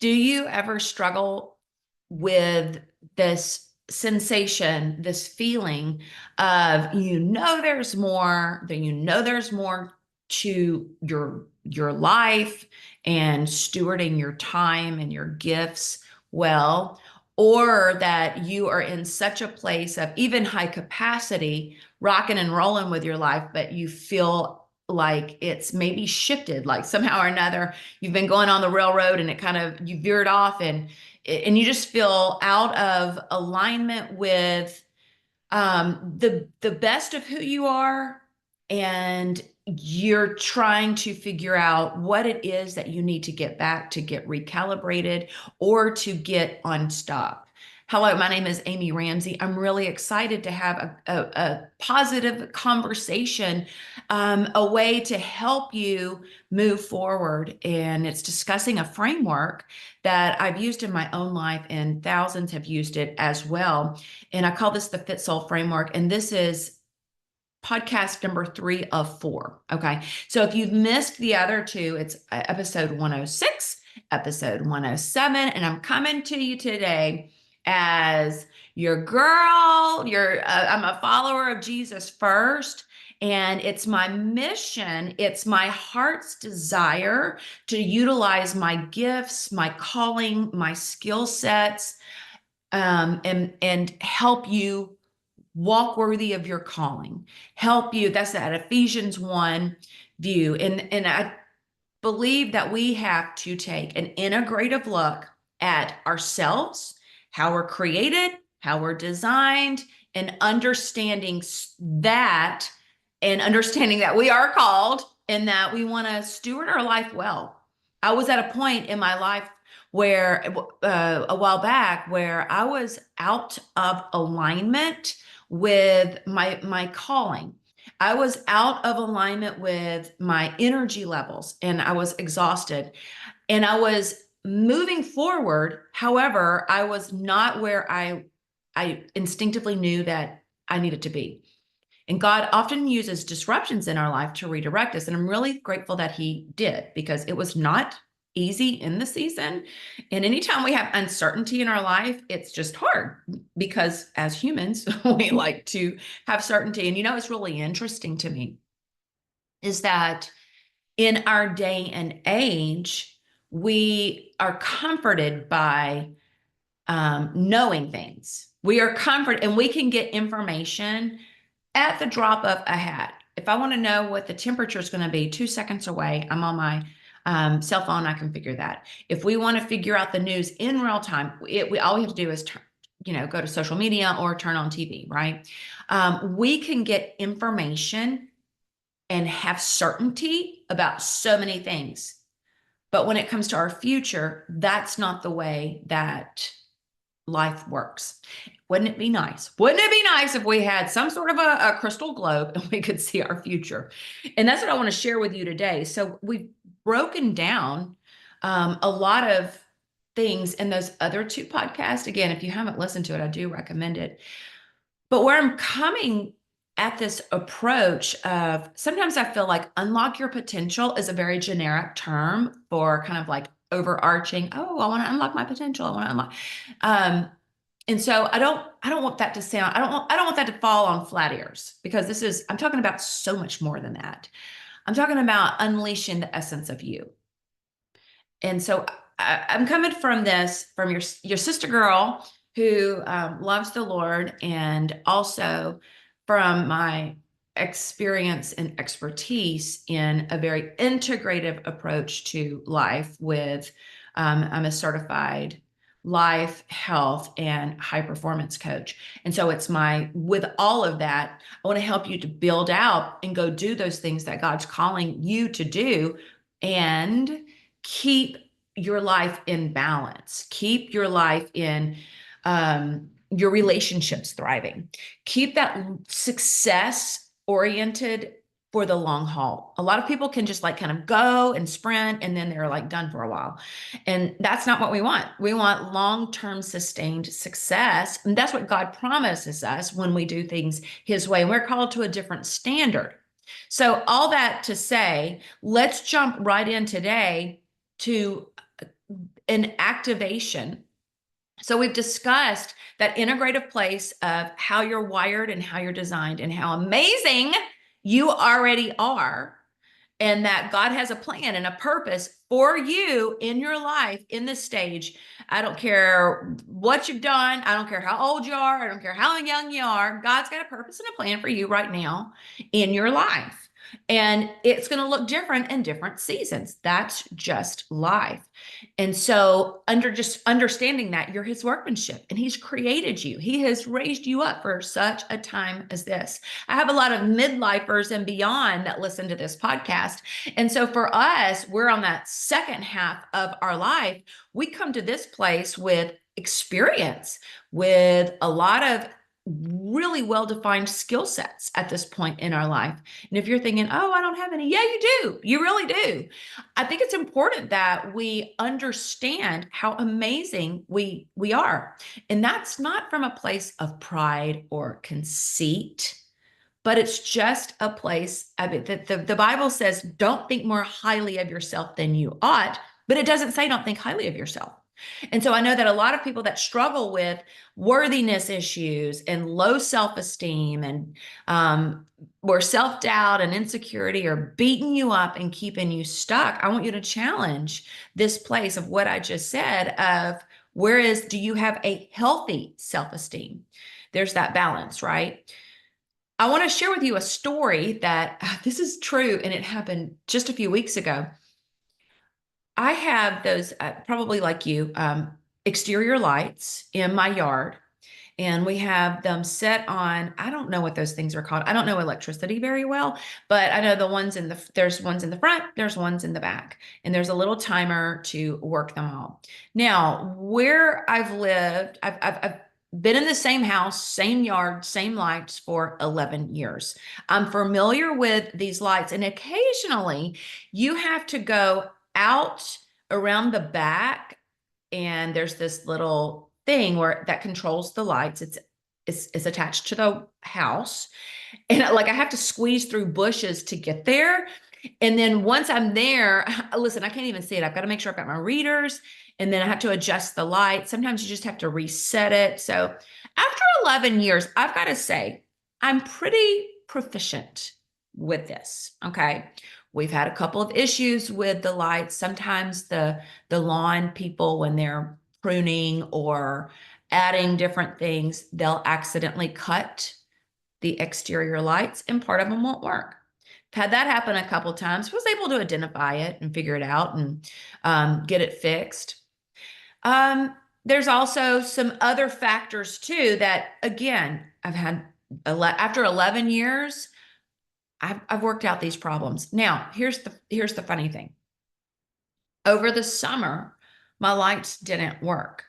Do you ever struggle with this sensation, this feeling of there's more, there's more to your life and stewarding your time and your gifts well, or that you are in such a place of even high capacity, rocking and rolling with your life, but you feel like it's maybe shifted, like somehow or another you've been going on the railroad and it kind of you veered off and you just feel out of alignment with the best of who you are, and you're trying to figure out what it is that you need to get back to get recalibrated or to get unstuck. Hello, my name is Amy Ramsey. I'm really excited to have a positive conversation, a way to help you move forward. And it's discussing a framework that I've used in my own life, and thousands have used it as well. And I call this the Fit Soul Framework. And this is podcast number 3 of 4. Okay. So if you've missed the other two, it's episode 106, episode 107. And I'm coming to you today as your girl. I'm a follower of Jesus first. And it's my mission, it's my heart's desire to utilize my gifts, my calling, my skill sets, and help you walk worthy of your calling, help you. That's that Ephesians 1 view. And I believe that we have to take an integrative look at ourselves, how we're created, how we're designed, and understanding that, and understanding that we are called and that we want to steward our life well. I was at a point in my life where a while back where I was out of alignment with my calling. I was out of alignment with my energy levels and I was exhausted and I was moving forward. However, I was not where I instinctively knew that I needed to be. And God often uses disruptions in our life to redirect us. And I'm really grateful that He did, because it was not easy in the season. And anytime we have uncertainty in our life, it's just hard, because as humans, we like to have certainty. And it's really interesting to me is that in our day and age, we are comforted by knowing things. We are comforted and we can get information at the drop of a hat. If I want to know what the temperature is going to be 2 seconds away, I'm on my cell phone. I can figure that. If we want to figure out the news in real time, all we have to do is go to social media or turn on TV, right? We can get information and have certainty about so many things. But when it comes to our future, that's not the way that life works. Wouldn't it be nice? Wouldn't it be nice if we had some sort of a crystal globe and we could see our future? And that's what I want to share with you today. So we've broken down a lot of things in those other 2 podcasts. Again, if you haven't listened to it, I do recommend it. But where I'm coming at this approach of, sometimes I feel like unlock your potential is a very generic term for kind of like overarching, oh, I want to unlock my potential. I want to unlock. And so I don't want that to sound, I don't want that to fall on flat ears, because I'm talking about so much more than that. I'm talking about unleashing the essence of you. And so I'm coming from your sister girl who loves the Lord, and also from my experience and expertise in a very integrative approach to life with, I'm a certified life, health, and high performance coach. And so with all of that, I want to help you to build out and go do those things that God's calling you to do, and keep your life in balance, keep your life in your relationships thriving, keep that success oriented for the long haul. A lot of people can just like kind of go and sprint and then they're like done for a while. And that's not what we want. We want long-term sustained success. And that's what God promises us when we do things His way. And we're called to a different standard. So all that to say, let's jump right in today to an activation. So we've discussed that integrative place of how you're wired and how you're designed and how amazing you already are, and that God has a plan and a purpose for you in your life in this stage. I don't care what you've done. I don't care how old you are. I don't care how young you are. God's got a purpose and a plan for you right now in your life. And it's going to look different in different seasons. That's just life. And so just understanding that you're his workmanship and he's created you. He has raised you up for such a time as this. I have a lot of midlifers and beyond that listen to this podcast. And so for us, we're on that second half of our life. We come to this place with experience, with a lot of really well-defined skill sets at this point in our life. And if you're thinking, oh, I don't have any, yeah, you do. You really do. I think it's important that we understand how amazing we are. And that's not from a place of pride or conceit, but it's just a place. I mean, the Bible says, don't think more highly of yourself than you ought, but it doesn't say don't think highly of yourself. And so I know that a lot of people that struggle with worthiness issues and low self-esteem and where self-doubt and insecurity are beating you up and keeping you stuck, I want you to challenge this place of what I just said of do you have a healthy self-esteem? There's that balance, right? I want to share with you a story that this is true, and it happened just a few weeks ago. I have those, probably like you, exterior lights in my yard, and we have them set on, I don't know what those things are called. I don't know electricity very well, but I know there's ones in the front, there's ones in the back, and there's a little timer to work them all. Now, where I've lived, I've been in the same house, same yard, same lights for 11 years. I'm familiar with these lights, and occasionally you have to go out around the back, and there's this little thing that controls the lights. It's attached to the house, and I have to squeeze through bushes to get there. And then once I'm there, listen, I can't even see it. I've got to make sure I've got my readers, and then I have to adjust the light. Sometimes you just have to reset it. So after 11 years, I've got to say I'm pretty proficient with this. Okay. We've had a couple of issues with the lights. Sometimes the lawn people, when they're pruning or adding different things, they'll accidentally cut the exterior lights and part of them won't work. Had that happen a couple of times. Was able to identify it and figure it out and get it fixed. There's also some other factors too that, again, I've had after 11 years, I've worked out these problems. Now, here's the funny thing. Over the summer, my lights didn't work.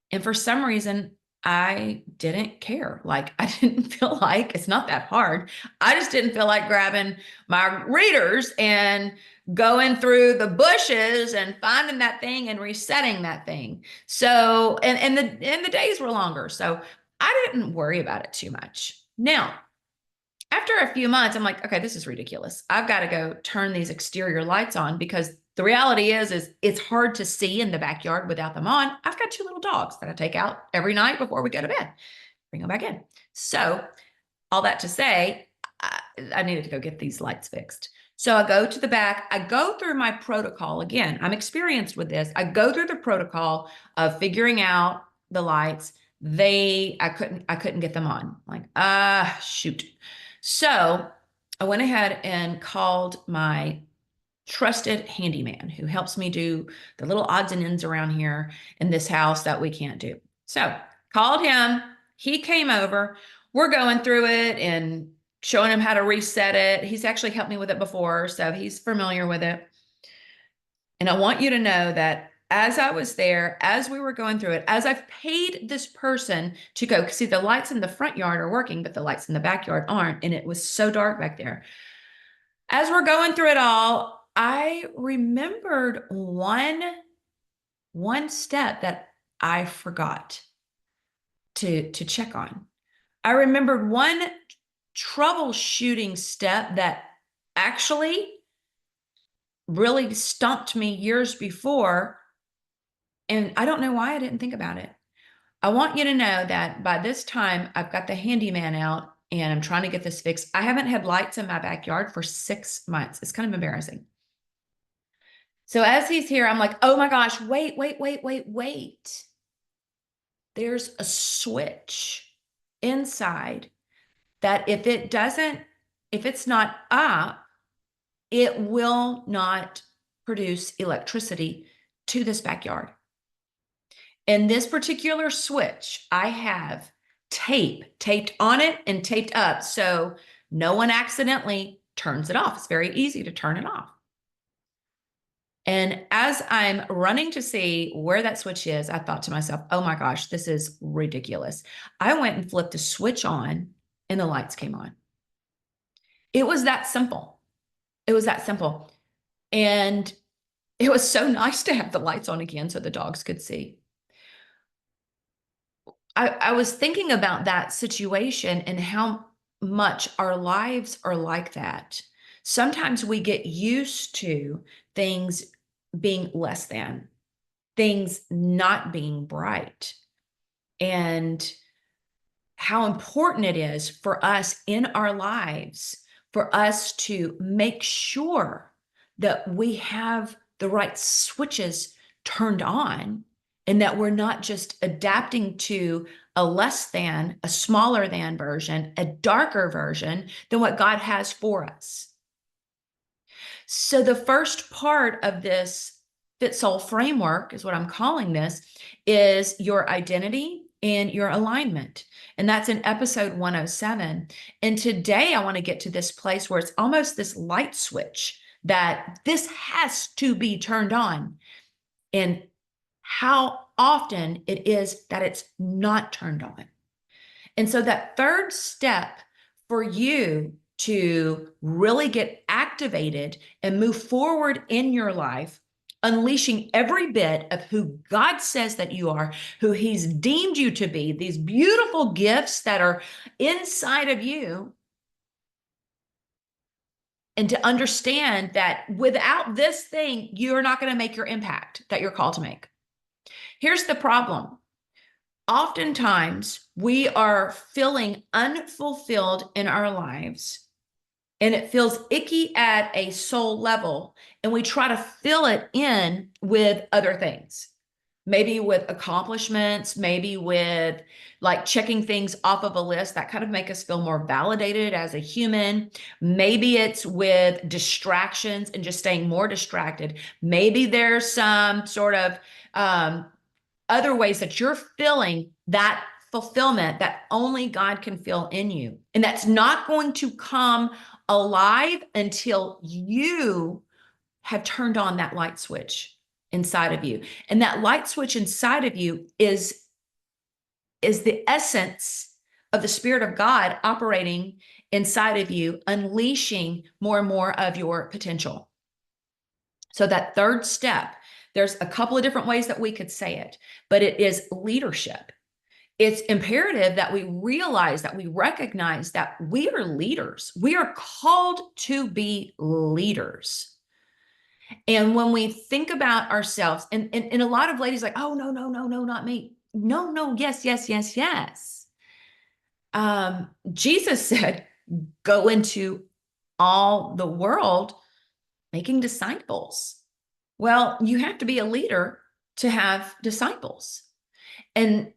And for some reason, I didn't care. I didn't feel like, it's not that hard. I just didn't feel like grabbing my readers and going through the bushes and finding that thing and resetting that thing. So, and the days were longer. So I didn't worry about it too much. Now, after a few months, I'm like, okay, this is ridiculous. I've got to go turn these exterior lights on, because the reality is it's hard to see in the backyard without them on. I've got 2 little dogs that I take out every night before we go to bed, bring them back in. So all that to say, I needed to go get these lights fixed. So I go to the back, I go through my protocol. Again, I'm experienced with this. I go through the protocol of figuring out the lights. I couldn't get them on. Shoot. So I went ahead and called my trusted handyman who helps me do the little odds and ends around here in this house that we can't do. So called him. He came over. We're going through it and showing him how to reset it. He's actually helped me with it before, so he's familiar with it. And I want you to know that as I was there, as we were going through it, as I've paid this person to go, see, the lights in the front yard are working, but the lights in the backyard aren't. And it was so dark back there. As we're going through it all, I remembered one step that I forgot to check on. I remembered one troubleshooting step that actually really stumped me years before. And I don't know why I didn't think about it. I want you to know that by this time, I've got the handyman out and I'm trying to get this fixed. I haven't had lights in my backyard for 6 months. It's kind of embarrassing. So as he's here, I'm like, oh my gosh, wait, wait, wait, wait, wait. There's a switch inside that if it's not up, it will not produce electricity to this backyard. And this particular switch, I have taped on it and taped up so no one accidentally turns it off. It's very easy to turn it off. And as I'm running to see where that switch is, I thought to myself, oh my gosh, this is ridiculous. I went and flipped the switch on and the lights came on. It was that simple. It was that simple. And it was so nice to have the lights on again so the dogs could see. I was thinking about that situation and how much our lives are like that. Sometimes we get used to things being less than, things not being bright, and how important it is for us in our lives for us to make sure that we have the right switches turned on and that we're not just adapting to a less than, a smaller than version, a darker version than what God has for us. So the first part of this fit-soul framework is what I'm calling this, is your identity and your alignment. And that's in episode 107. And today I want to get to this place where it's almost this light switch that this has to be turned on. And how often it is that it's not turned on. And so that third step for you to really get activated and move forward in your life, unleashing every bit of who God says that you are, who He's deemed you to be, these beautiful gifts that are inside of you, and to understand that without this thing, you're not going to make your impact that you're called to make. Here's the problem. Oftentimes, we are feeling unfulfilled in our lives, and it feels icky at a soul level, and we try to fill it in with other things. Maybe with accomplishments, maybe with like checking things off of a list that kind of make us feel more validated as a human. Maybe it's with distractions and just staying more distracted. Maybe there's some sort of other ways that you're filling that fulfillment that only God can fill in you. And that's not going to come alive until you have turned on that light switch inside of you. And that light switch inside of you is the essence of the Spirit of God operating inside of you, unleashing more and more of your potential. So that third step, there's a couple of different ways that we could say it, but it is leadership. It's imperative that we realize, that we recognize that we are leaders. We are called to be leaders. And when we think about ourselves, and a lot of ladies like, oh, no, no, no, no, not me. No, no, yes, yes, yes, yes. Jesus said, go into all the world making disciples. Well, you have to be a leader to have disciples. And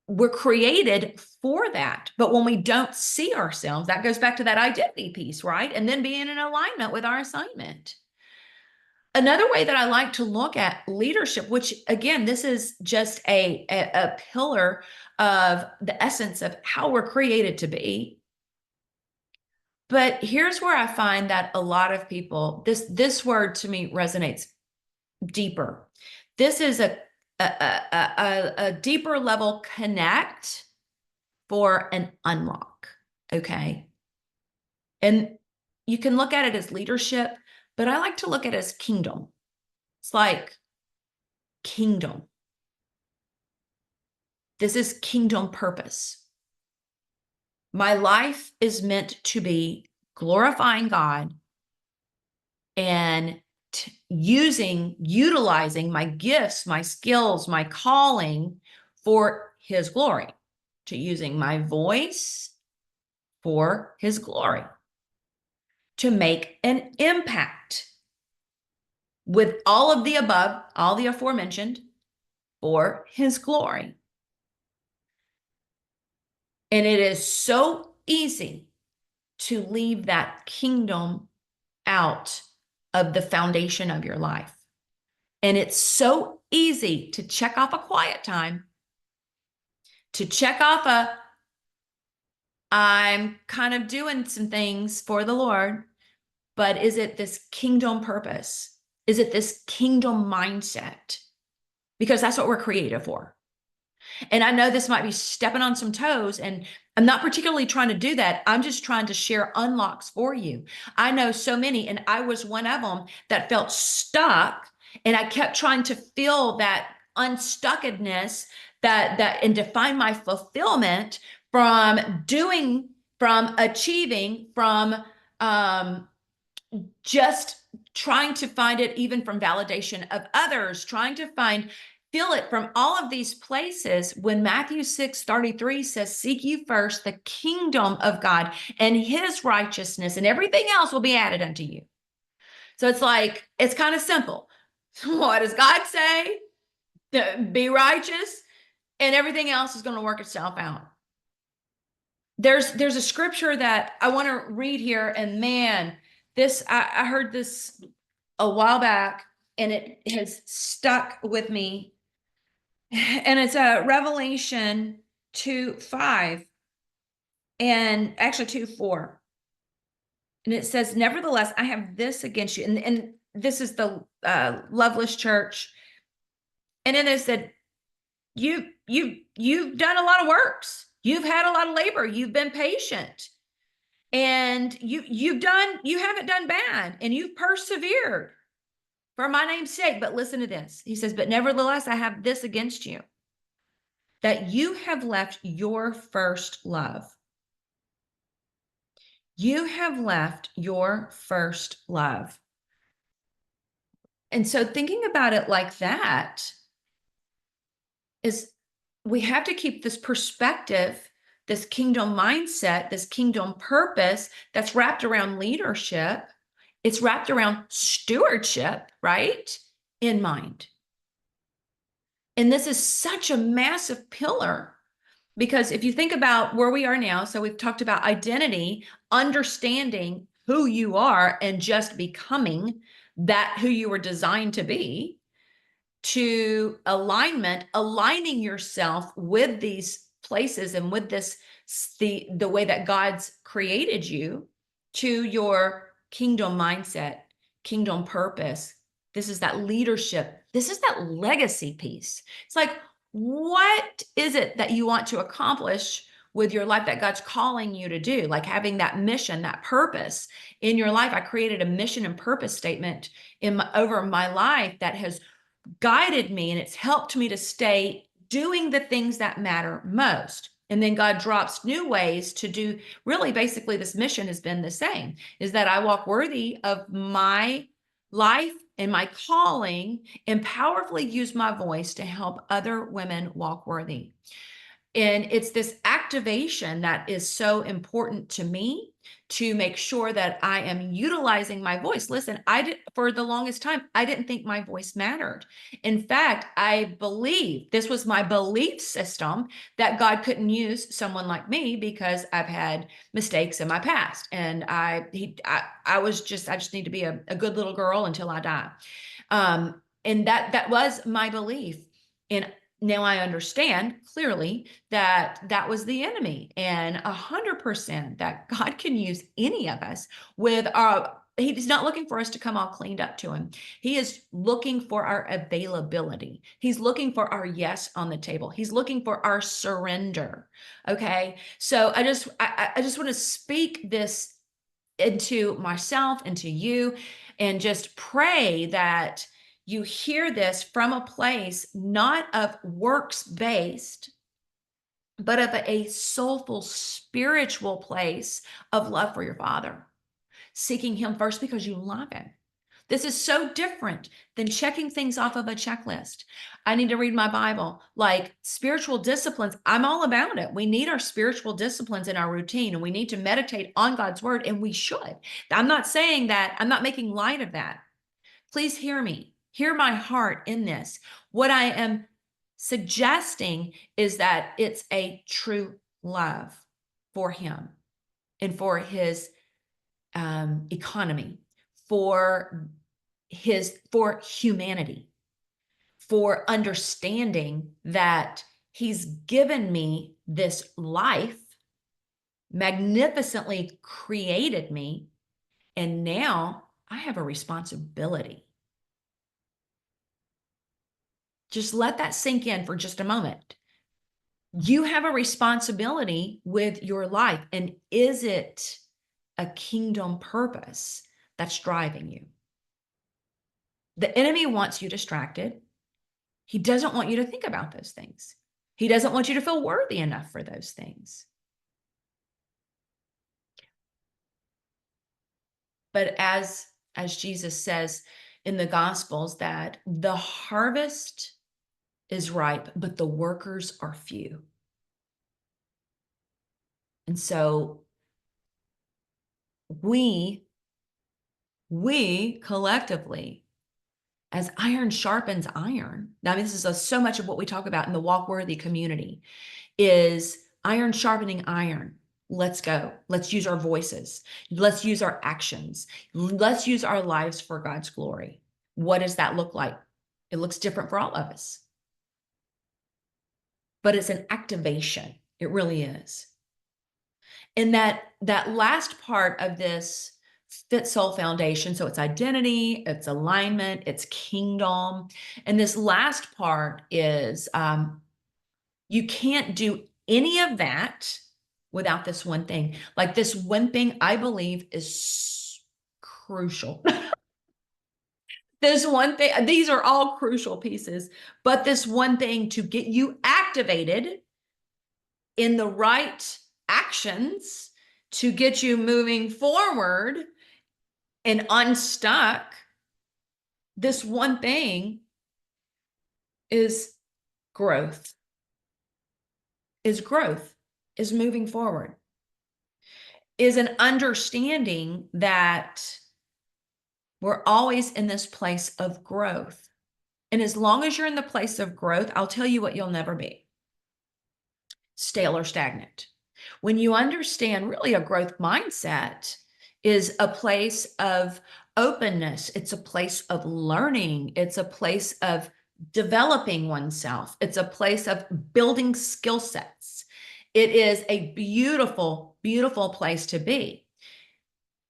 we're created for that. But when we don't see ourselves, that goes back to that identity piece, right? And then being in alignment with our assignment. Another way that I like to look at leadership, which again, this is just a pillar of the essence of how we're created to be. But here's where I find that a lot of people, this word to me resonates deeper. This is a deeper level connect for an unlock, okay? And you can look at it as leadership, but I like to look at it as kingdom. It's like kingdom. This is kingdom purpose. My life is meant to be glorifying God and utilizing my gifts, my skills, my calling for his glory, to using my voice for his glory, to make an impact with all of the above, all the aforementioned, for his glory. And it is so easy to leave that kingdom out of the foundation of your life. And it's so easy to check off a quiet time, to check off I'm kind of doing some things for the Lord, but is it this kingdom purpose? Is it this kingdom mindset? Because that's what we're created for. And I know this might be stepping on some toes, and I'm not particularly trying to do that. I'm just trying to share unlocks for you. I know so many, and I was one of them that felt stuck, and I kept trying to feel that unstuckedness that and define my fulfillment from doing, from achieving, from just trying to find it even from validation of others, trying to feel it from all of these places, when Matthew 6:33 says, seek you first the kingdom of God and his righteousness, and everything else will be added unto you. So it's like, it's kind of simple. What does God say? Be righteous, and everything else is going to work itself out. There's a scripture that I want to read here, and man, I heard this a while back, and it has stuck with me. And it's a Revelation 2:5, and actually 2:4. And it says, nevertheless, I have this against you. And this is the Loveless Church. And then it said, you've done a lot of works. You've had a lot of labor. You've been patient. And you haven't done bad, and you've persevered for my name's sake. But listen to this. He says, but nevertheless, I have this against you, that you have left your first love. You have left your first love. And so thinking about it like that is, we have to keep this perspective, this kingdom mindset, this kingdom purpose that's wrapped around leadership. It's wrapped around stewardship, right? In mind. And this is such a massive pillar, because if you think about where we are now, so we've talked about identity, understanding who you are and just becoming that who you were designed to be, to alignment, aligning yourself with these places and with this, the way that God's created you, to your kingdom mindset, kingdom purpose. This is that leadership. This is that legacy piece. It's like, what is it that you want to accomplish with your life that God's calling you to do? Like having that mission, that purpose in your life. I created a mission and purpose statement over my life that has guided me, and it's helped me to stay doing the things that matter most. And then God drops new ways to do. Really, basically, this mission has been the same, is that I walk worthy of my life and my calling, and powerfully use my voice to help other women walk worthy. And it's this activation that is so important to me, to make sure that I am utilizing my voice. Listen, for the longest time, I didn't think my voice mattered. In fact, I believe this was my belief system, that God couldn't use someone like me because I've had mistakes in my past. And I just need to be a good little girl until I die. And that was my belief. And now I understand clearly that that was the enemy, and 100% that God can use any of us with he's not looking for us to come all cleaned up to him. He is looking for our availability. He's looking for our yes on the table. He's looking for our surrender. Okay. So I just want to speak this into myself, into you, and just pray that you hear this from a place not of works-based, but of a soulful, spiritual place of love for your Father, seeking him first because you love him. This is so different than checking things off of a checklist. I need to read my Bible. Like spiritual disciplines, I'm all about it. We need our spiritual disciplines in our routine, and we need to meditate on God's word, and we should. I'm not saying that, I'm not making light of that. Please hear me. Hear my heart in this. What I am suggesting is that it's a true love for him and for his economy, for humanity, for understanding that he's given me this life, magnificently created me, and now I have a responsibility. Just let that sink in for just a moment. You have a responsibility with your life, and is it a kingdom purpose that's driving you? The enemy wants you distracted. He doesn't want you to think about those things. He doesn't want you to feel worthy enough for those things. But as Jesus says in the Gospels, that the harvest is ripe, but the workers are few. And so we collectively, as iron sharpens iron. Now, this is so much of what we talk about in the Walk Worthy community is iron sharpening iron. Let's go. Let's use our voices. Let's use our actions. Let's use our lives for God's glory. What does that look like? It looks different for all of us. But it's an activation. It really is. And that last part of this fit soul foundation, so it's identity, it's alignment, it's kingdom. And this last part is you can't do any of that without this one thing. Like this one thing, I believe, is crucial. This one thing, these are all crucial pieces, but this one thing to get you activated in the right actions to get you moving forward and unstuck, this one thing is growth, is moving forward, is an understanding that we're always in this place of growth. And as long as you're in the place of growth, I'll tell you what you'll never be: stale or stagnant. When you understand really a growth mindset is a place of openness, it's a place of learning, it's a place of developing oneself, it's a place of building skill sets. It is a beautiful, beautiful place to be.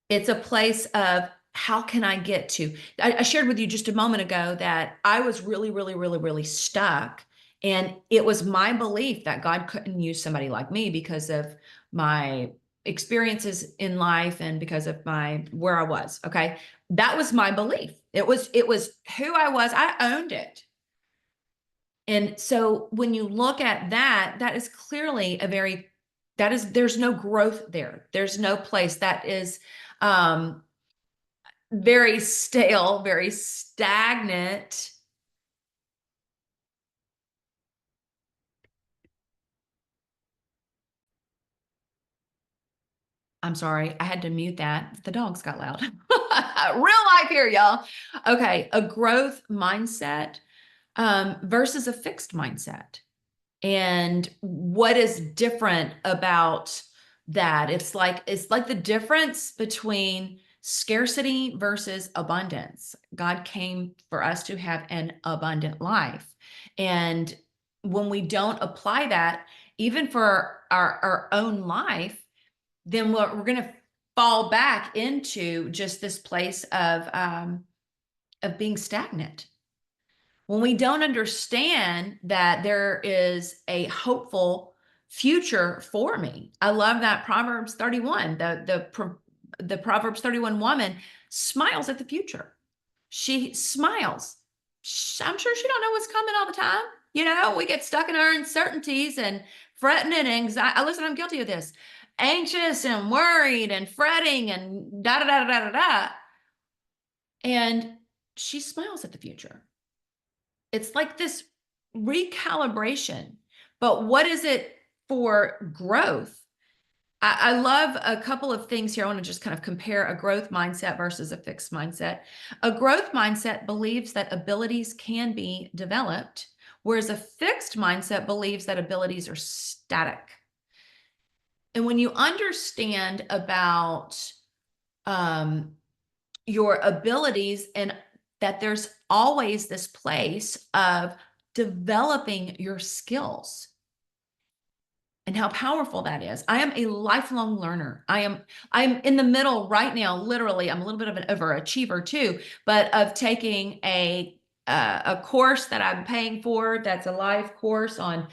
It's a place of how can I get to? I shared with you just a moment ago that I was really, really, really, really stuck. And it was my belief that God couldn't use somebody like me because of my experiences in life and because of where I was. Okay. That was my belief. It was who I was. I owned it. And so when you look at that, that is clearly there's no growth there. There's no place that is, very stale, very stagnant. I'm sorry, I had to mute that. The dogs got loud. Real life here, y'all. Okay, a growth mindset versus a fixed mindset. And what is different about that? It's like the difference between scarcity versus abundance. God came for us to have an abundant life. And when we don't apply that, even for our own life, then we're going to fall back into just this place of being stagnant. When we don't understand that there is a hopeful future for me. I love that Proverbs 31, the Proverbs 31 woman smiles at the future. She smiles. I'm sure she don't know what's coming all the time. You know, we get stuck in our uncertainties and fretting and anxiety. Listen, I'm guilty of this. Anxious and worried and fretting and da da da da da da. And she smiles at the future. It's like this recalibration. But what is it for growth? I love a couple of things here. I want to just kind of compare a growth mindset versus a fixed mindset. A growth mindset believes that abilities can be developed, whereas a fixed mindset believes that abilities are static. And when you understand about your abilities and that there's always this place of developing your skills and how powerful that is. I am a lifelong learner. I'm in the middle right now, literally. I'm a little bit of an overachiever too, but of taking a course that I'm paying for that's a live course on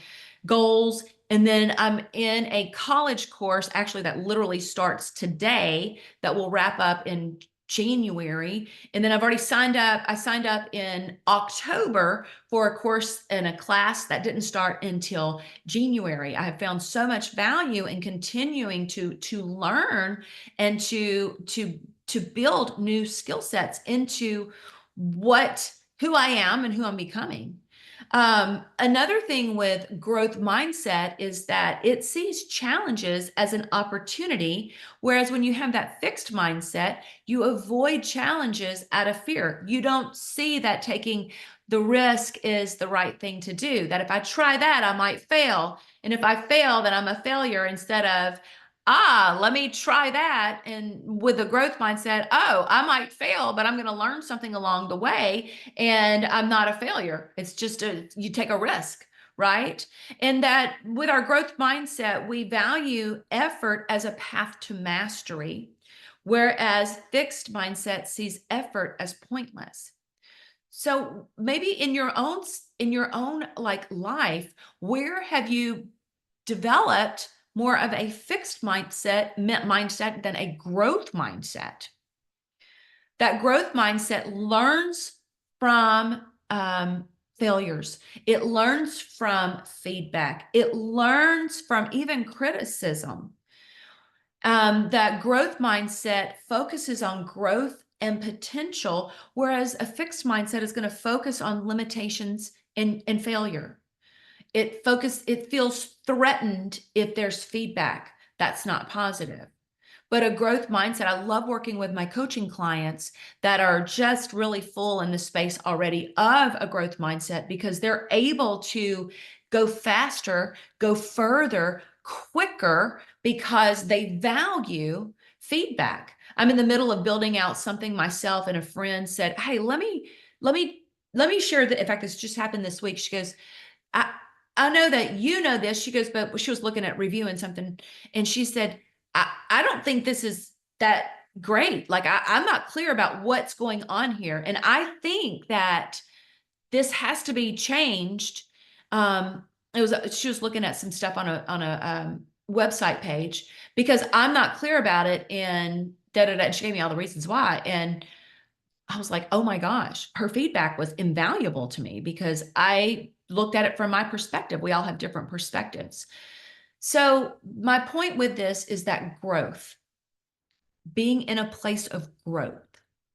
goals. And then I'm in a college course, actually, that literally starts today, that will wrap up in January. And then I've already signed up. I signed up in October for a course and a class that didn't start until January. I have found so much value in continuing to learn and to build new skill sets into who I am and who I'm becoming. Another thing with growth mindset is that it sees challenges as an opportunity, whereas when you have that fixed mindset, you avoid challenges out of fear. You don't see that taking the risk is the right thing to do, that if I try that, I might fail. And if I fail, then I'm a failure, instead of, let me try that. And with a growth mindset, I might fail, but I'm going to learn something along the way, and I'm not a failure. It's just you take a risk, right? And that with our growth mindset, we value effort as a path to mastery, whereas fixed mindset sees effort as pointless. So maybe in your own like life, where have you developed more of a fixed mindset than a growth mindset? That growth mindset learns from failures. It learns from feedback. It learns from even criticism. That growth mindset focuses on growth and potential, whereas a fixed mindset is going to focus on limitations and failure. It feels threatened if there's feedback that's not positive. But a growth mindset, I love working with my coaching clients that are just really full in the space already of a growth mindset, because they're able to go faster, go further, quicker, because they value feedback. I'm in the middle of building out something myself, and a friend said, "Hey, let me share that." In fact, this just happened this week. She goes, I I know that you know this. She goes, but she was looking at reviewing something, and she said, I don't think this is that great. Like, I'm not clear about what's going on here. And I think that this has to be changed. She was looking at some stuff on a website page, because I'm not clear about it, and da da da. And she gave me all the reasons why. And I was like, oh my gosh, her feedback was invaluable to me, because I looked at it from my perspective. We all have different perspectives. So, my point with this is that growth, being in a place of growth,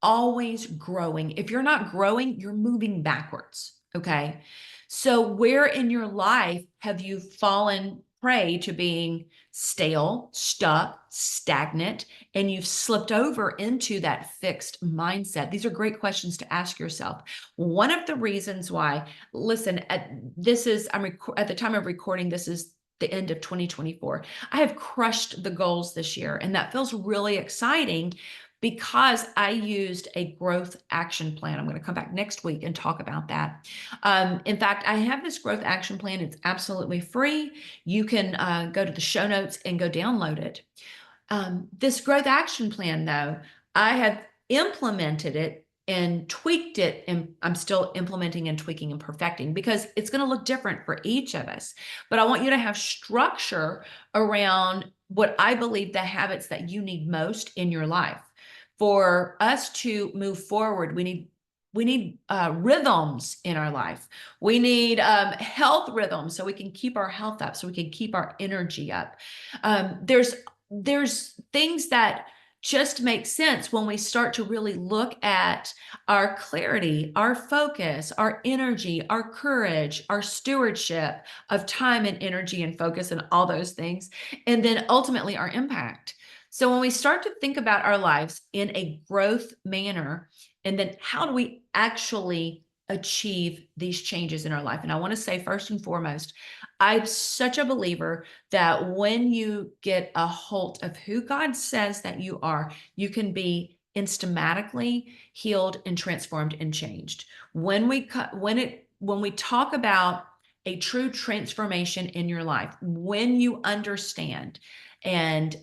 always growing. If you're not growing, you're moving backwards. Okay. So, where in your life have you fallen prey to being stale, stuck, stagnant, and you've slipped over into that fixed mindset? These are great questions to ask yourself. One of the reasons why, listen, at the time of recording, this is the end of 2024. I have crushed the goals this year, and that feels really exciting, because I used a growth action plan. I'm going to come back next week and talk about that. In fact, I have this growth action plan. It's absolutely free. You can go to the show notes and go download it. This growth action plan, though, I have implemented it and tweaked it, and I'm still implementing and tweaking and perfecting, because it's going to look different for each of us. But I want you to have structure around what I believe the habits that you need most in your life. For us to move forward, we need rhythms in our life. We need health rhythms, so we can keep our health up, so we can keep our energy up. There's things that just makes sense when we start to really look at our clarity, our focus, our energy, our courage, our stewardship of time and energy and focus and all those things, and then ultimately our impact. So when we start to think about our lives in a growth manner, and then how do we actually achieve these changes in our life? And I want to say, first and foremost, I'm such a believer that when you get a hold of who God says that you are, you can be instantly healed and transformed and changed. When we talk about a true transformation in your life, when you understand and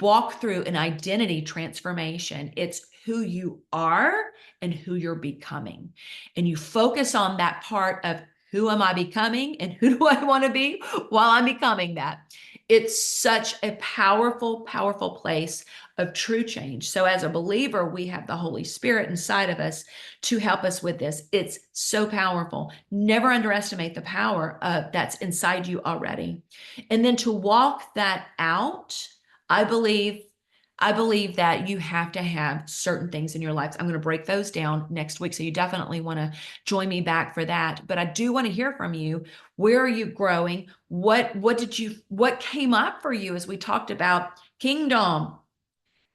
walk through an identity transformation, it's who you are and who you're becoming. And you focus on that part of who am I becoming and who do I want to be while I'm becoming that. It's such a powerful, powerful place of true change. So as a believer, we have the Holy Spirit inside of us to help us with this. It's so powerful. Never underestimate the power that's inside you already. And then to walk that out, I believe that you have to have certain things in your life. I'm going to break those down next week. So you definitely want to join me back for that. But I do want to hear from you. Where are you growing? What came up for you as we talked about kingdom,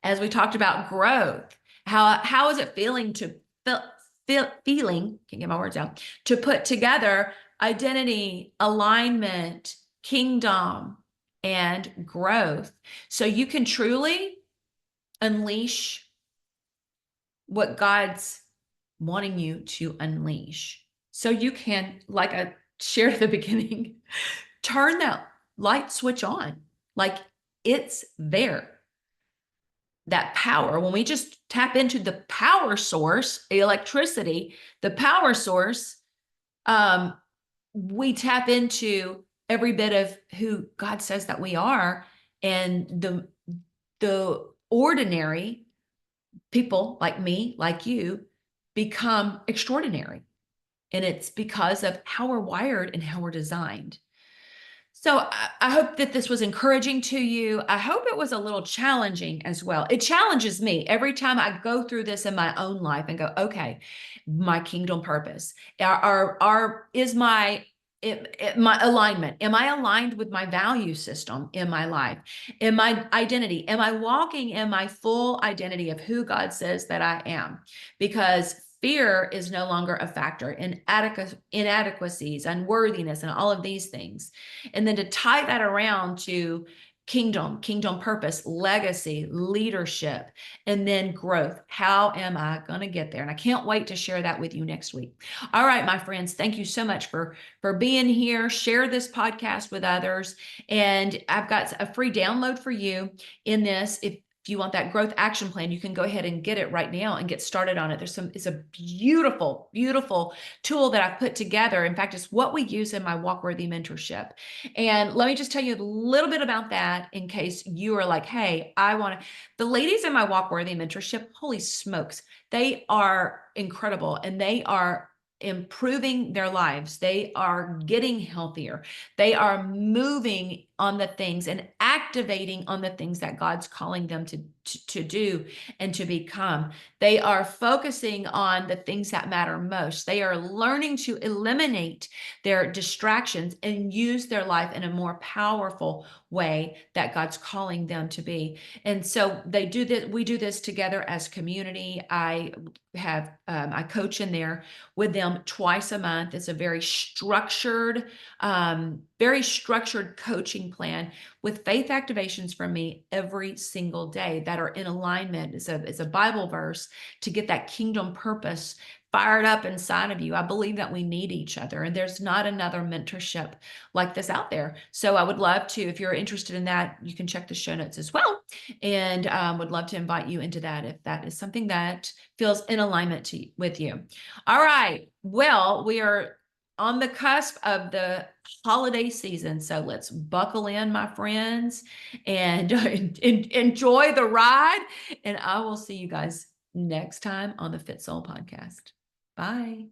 as we talked about growth? How is it feeling to feeling, can't get my words out, to put together identity, alignment, kingdom, and growth so you can truly unleash what God's wanting you to unleash. So you can, like I shared at the beginning, turn that light switch on. Like it's there. That power, when we just tap into the power source, electricity, the power source, we tap into every bit of who God says that we are, and the ordinary people like me, like you, become extraordinary. And it's because of how we're wired and how we're designed. So I hope that this was encouraging to you. I hope it was a little challenging as well. It challenges me every time I go through this in my own life and go, okay, my kingdom purpose, is my alignment? Am I aligned with my value system in my life? In my identity? Am I walking in my full identity of who God says that I am? Because fear is no longer a factor. Inadequacies, unworthiness, and all of these things. And then to tie that around to kingdom purpose, legacy, leadership, and then growth. How am I going to get there? And I can't wait to share that with you next week. All right, my friends, thank you so much for being here. Share this podcast with others. And I've got a free download for you in this. If you want that growth action plan, you can go ahead and get it right now and get started on it. It's a beautiful, beautiful tool that I've put together. In fact, it's what we use in my Walk Worthy mentorship. And let me just tell you a little bit about that in case you are like, hey, the ladies in my Walk Worthy mentorship, holy smokes, they are incredible and they are improving their lives. They are getting healthier. They are moving on the things and activating on the things that God's calling them to do and to become. They are focusing on the things that matter most. They are learning to eliminate their distractions and use their life in a more powerful way that God's calling them to be. And so they do this. We do this together as community. I coach in there with them twice a month. It's a very structured coaching plan with faith activations from me every single day that are in alignment. It's a Bible verse to get that kingdom purpose fired up inside of you. I believe that we need each other, and there's not another mentorship like this out there. So I would love to, if you're interested in that, you can check the show notes as well, and would love to invite you into that if that is something that feels in alignment with you. All right. Well, we are on the cusp of the holiday season. So let's buckle in, my friends, and enjoy the ride. And I will see you guys next time on the Fit Soul podcast. Bye.